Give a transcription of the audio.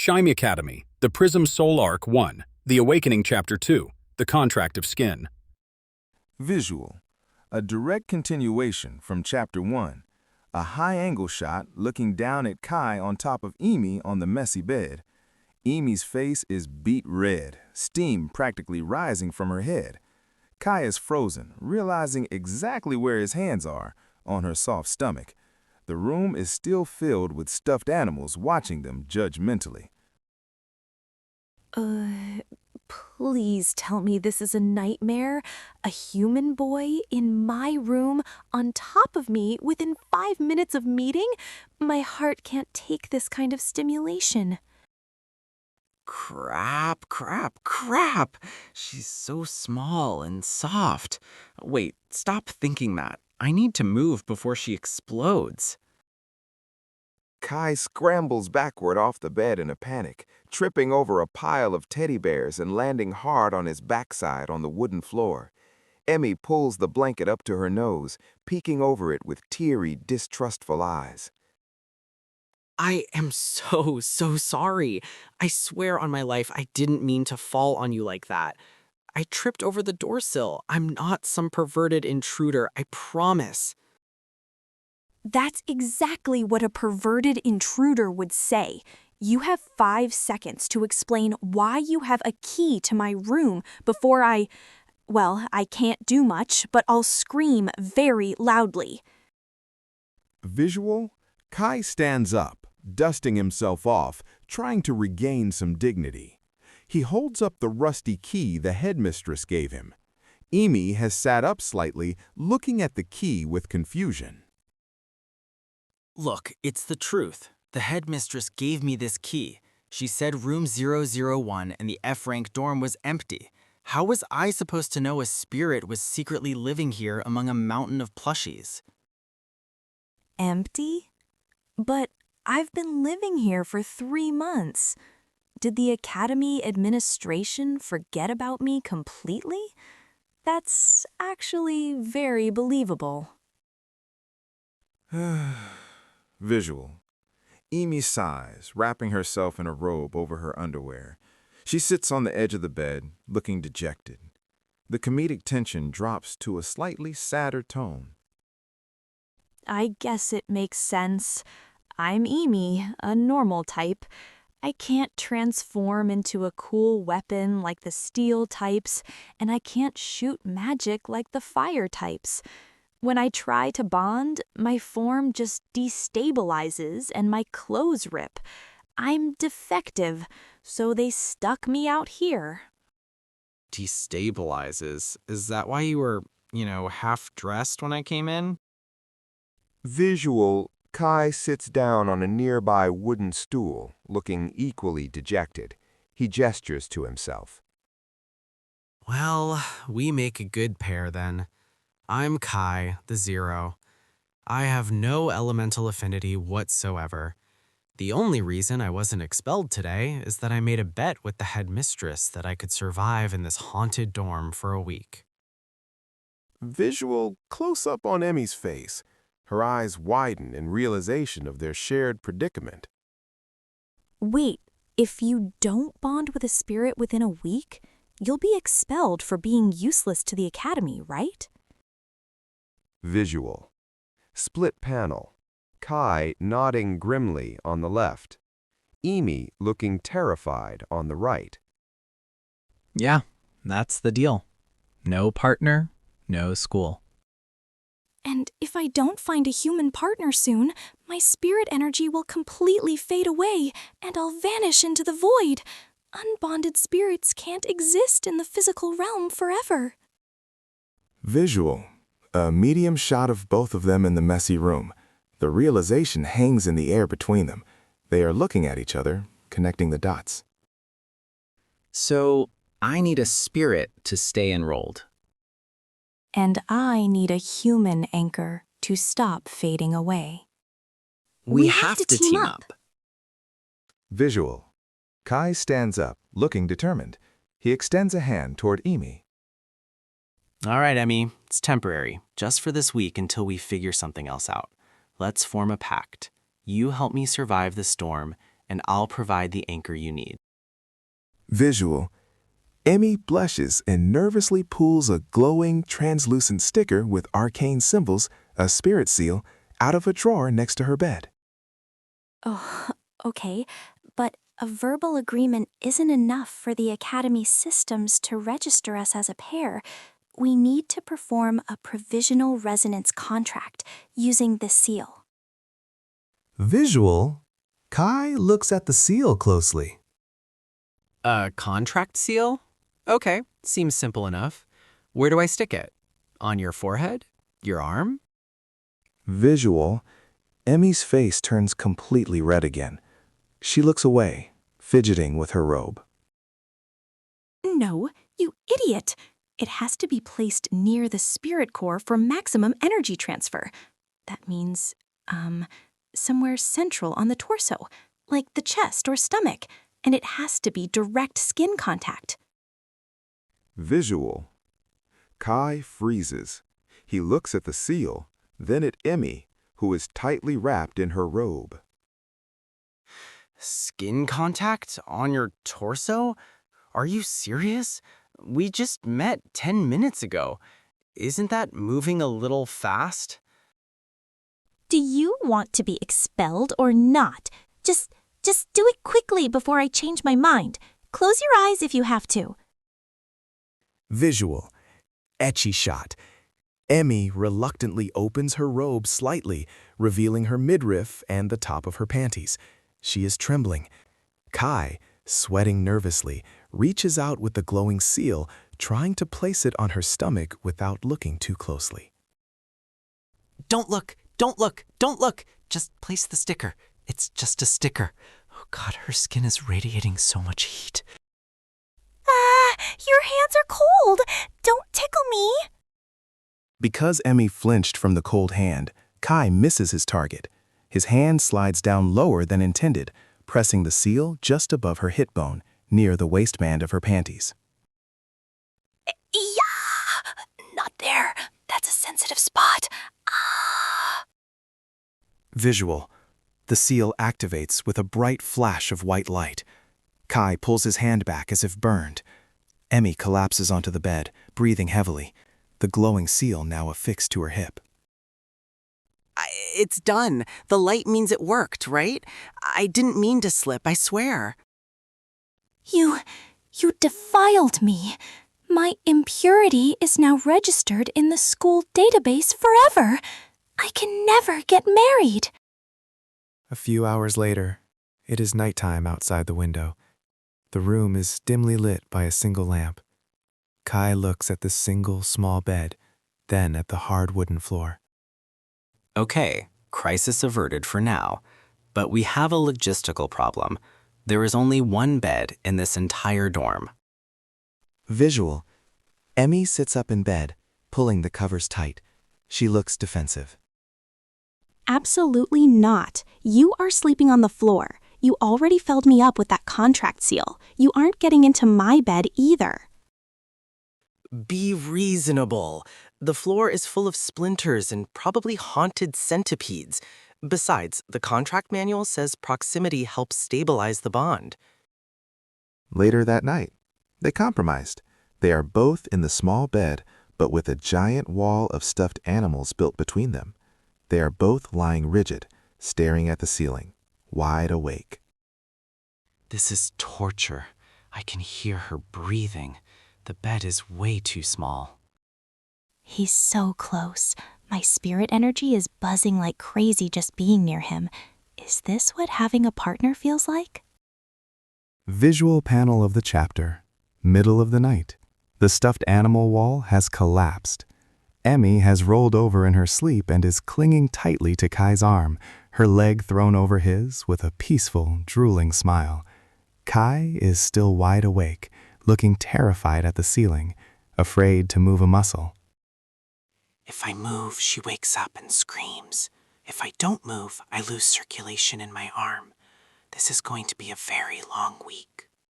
Shime Academy, The PRISM Soul Arc 1, The Awakening Chapter 2, The Contract of Skin. Visual. A direct continuation from Chapter 1. A high-angle shot looking down at Kai on top of Emi on the messy bed. Emi's face is beet red, steam practically rising from her head. Kai is frozen, realizing exactly where his hands are, on her soft stomach. The room is still filled with stuffed animals watching them judgmentally. Please tell me this is a nightmare? A human boy in my room, on top of me, within 5 minutes of meeting? My heart can't take this kind of stimulation. Crap. She's so small and soft. Wait, stop thinking that. I need to move before she explodes. Kai scrambles backward off the bed in a panic, tripping over a pile of teddy bears and landing hard on his backside on the wooden floor. Emi pulls the blanket up to her nose, peeking over it with teary, distrustful eyes. I am so sorry. I swear on my life I didn't mean to fall on you like that. I tripped over the door sill. I'm not some perverted intruder, I promise. That's exactly what a perverted intruder would say. You have 5 seconds to explain why you have a key to my room before I can't do much, but I'll scream very loudly. Visual. Kai stands up, dusting himself off, trying to regain some dignity. He holds up the rusty key the headmistress gave him. Emi has sat up slightly, looking at the key with confusion. Look, it's the truth. The headmistress gave me this key. She said room 001 and the F-rank dorm was empty. How was I supposed to know a spirit was secretly living here among a mountain of plushies? Empty? But I've been living here for 3 months. Did the Academy administration forget about me completely? That's actually very believable. Visual. Emi sighs, wrapping herself in a robe over her underwear. She sits on the edge of the bed, looking dejected. The comedic tension drops to a slightly sadder tone. I guess it makes sense. I'm Emi, a normal type. I can't transform into a cool weapon like the steel types, and I can't shoot magic like the fire types. When I try to bond, my form just destabilizes and my clothes rip. I'm defective, so they stuck me out here. Destabilizes? Is that why you were, half-dressed when I came in? Visual. Kai sits down on a nearby wooden stool, looking equally dejected. He gestures to himself. Well, we make a good pair then. I'm Kai, the Zero. I have no elemental affinity whatsoever. The only reason I wasn't expelled today is that I made a bet with the headmistress that I could survive in this haunted dorm for a week. Visual close-up on Emi's face. Her eyes widen in realization of their shared predicament. Wait, if you don't bond with a spirit within a week, you'll be expelled for being useless to the Academy, right? Visual. Split panel. Kai nodding grimly on the left. Emi looking terrified on the right. Yeah, that's the deal. No partner, no school. And if I don't find a human partner soon, my spirit energy will completely fade away, and I'll vanish into the void. Unbonded spirits can't exist in the physical realm forever. Visual. A medium shot of both of them in the messy room. The realization hangs in the air between them. They are looking at each other, connecting the dots. So, I need a spirit to stay enrolled. And I need a human anchor to stop fading away. We have to team up. Visual. Kai stands up, looking determined. He extends a hand toward Emi. All right, Emi, it's temporary, just for this week until we figure something else out. Let's form a pact. You help me survive the storm, and I'll provide the anchor you need. Visual. Emmy blushes and nervously pulls a glowing, translucent sticker with arcane symbols, a spirit seal, out of a drawer next to her bed. Oh, okay, but a verbal agreement isn't enough for the Academy systems to register us as a pair. We need to perform a provisional resonance contract using this seal. Visual. Kai looks at the seal closely. A contract seal? Okay, seems simple enough. Where do I stick it? On your forehead? Your arm? Visual. Emmy's face turns completely red again. She looks away, fidgeting with her robe. No, you idiot! It has to be placed near the spirit core for maximum energy transfer. That means, somewhere central on the torso, like the chest or stomach, and it has to be direct skin contact. Visual. Kai freezes. He looks at the seal, then at Emmy, who is tightly wrapped in her robe. Skin contact on your torso? Are you serious? We just met 10 minutes ago. Isn't that moving a little fast? Do you want to be expelled or not? Just do it quickly before I change my mind. Close your eyes if you have to. Visual. Etchy shot. Emmy reluctantly opens her robe slightly, revealing her midriff and the top of her panties. She is trembling. Kai, sweating nervously, reaches out with the glowing seal, trying to place it on her stomach without looking too closely. Don't look! Don't look! Don't look! Just place the sticker. It's just a sticker. Oh God, her skin is radiating so much heat. Your hands are cold. Don't tickle me. Because Emmy flinched from the cold hand, Kai misses his target. His hand slides down lower than intended, pressing the seal just above her hip bone, near the waistband of her panties. Yeah! Not there. That's a sensitive spot. Visual. The seal activates with a bright flash of white light. Kai pulls his hand back as if burned. Emmy collapses onto the bed, breathing heavily, the glowing seal now affixed to her hip. It's done. The light means it worked, right? I didn't mean to slip, I swear. You defiled me. My impurity is now registered in the school database forever. I can never get married. A few hours later, it is nighttime outside the window. The room is dimly lit by a single lamp. Kai looks at the single small bed, then at the hard wooden floor. Okay, crisis averted for now. But we have a logistical problem. There is only one bed in this entire dorm. Visual. Emmy sits up in bed, pulling the covers tight. She looks defensive. Absolutely not. You are sleeping on the floor. You already felled me up with that contract seal. You aren't getting into my bed either. Be reasonable. The floor is full of splinters and probably haunted centipedes. Besides, the contract manual says proximity helps stabilize the bond. Later that night, they compromised. They are both in the small bed, but with a giant wall of stuffed animals built between them. They are both lying rigid, staring at the ceiling, wide awake. This is torture. I can hear her breathing. The bed is way too small. He's so close. My spirit energy is buzzing like crazy just being near him. Is this what having a partner feels like? Visual panel of the chapter. Middle of the night. The stuffed animal wall has collapsed. Emmy has rolled over in her sleep and is clinging tightly to Kai's arm, her leg thrown over his with a peaceful, drooling smile. Kai is still wide awake, looking terrified at the ceiling, afraid to move a muscle. If I move, she wakes up and screams. If I don't move, I lose circulation in my arm. This is going to be a very long week.